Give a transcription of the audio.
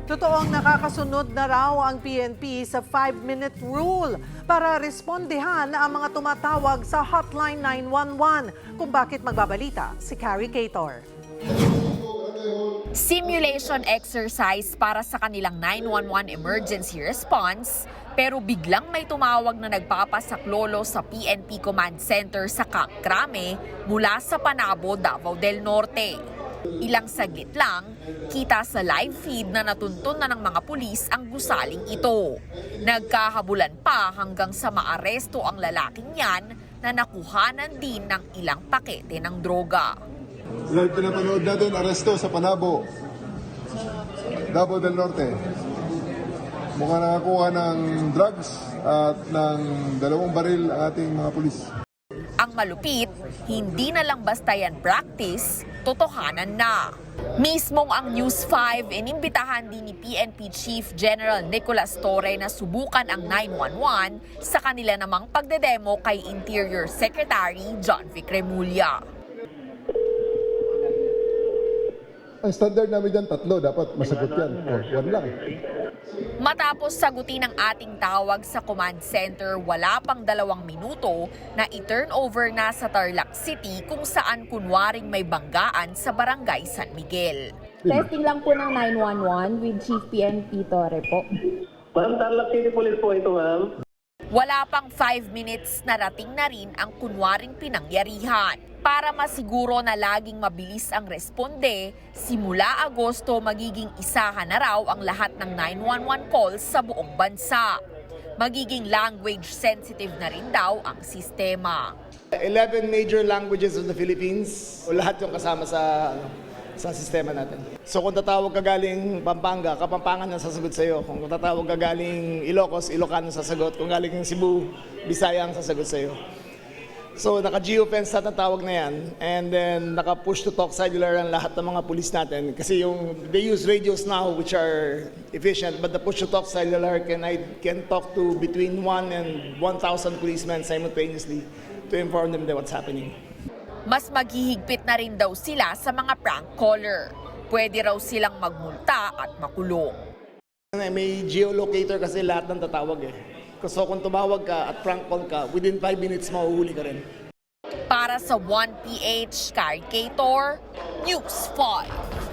Totoong nakakasunod na raw ang PNP sa 5-minute rule para respondehan ang mga tumatawag sa Hotline 911. Kung bakit magbabalita si Carrie Cator. Simulation exercise para sa kanilang 911 emergency response, pero biglang may tumawag na nagpapasaklolo sa PNP Command Center sa Camp Crame mula sa Panabo, Davao del Norte. Ilang saglit lang, kita sa live feed na natuntun na ng mga pulis ang gusaling ito. Nagkahabulan pa hanggang sa maaresto ang lalaking yan na nakuhanan din ng ilang pakete ng droga. Live pinapanood natin, aresto sa Panabo, Davao del Norte. Mukhang nakakuha ng drugs at ng 2 baril ang ating mga pulis. Ang malupit, hindi na lang basta yan practice, totohanan na. Mismong ang News 5 inimbitahan din ni PNP Chief General Nicolas Torre na subukan ang 911 sa kanila namang pagdedemo kay Interior Secretary John Vic Remulla. Ang standard namin dyan, 3, dapat masagot yan. 1 lang. Matapos sagutin ang ating tawag sa command center, wala pang 2 minuto na i-turn over na sa Tarlac City kung saan kunwaring may banggaan sa Barangay San Miguel. Testing lang po ng 911 with Chief PNP Torre po. Ma'am, Tarlac City Police po ito, ma'am. Wala pang 5 minutes, narating na rin ang kunwaring pinangyarihan. Para masiguro na laging mabilis ang responde, simula Agosto magiging isahan na raw ang lahat ng 911 calls sa buong bansa. Magiging language sensitive na rin daw ang sistema. 11 major languages of the Philippines, o lahat yung kasama sa sistema natin. So kung tatawag ka galing Pampanga, Kapampangan ang sasagot sa'yo. Kung tatawag ka galing Ilocos, Ilocano ang sasagot. Kung galing Cebu, Bisaya ang sasagot sa'yo. So naka-geofence na tawag na yan, and then naka-push to talk cellular ang lahat ng mga pulis natin. Kasi they use radios now which are efficient, but the push to talk cellular can talk to between 1 and 1,000 policemen simultaneously to inform them what's happening. Mas maghihigpit na rin daw sila sa mga prank caller. Pwede raw silang magmulta at makulong. May geolocator kasi lahat ng tatawag eh. So kung tumawag ka at prank call ka, within 5 minutes mahuhuli ka rin. Para sa 1PH, Carrie Cator, News 5.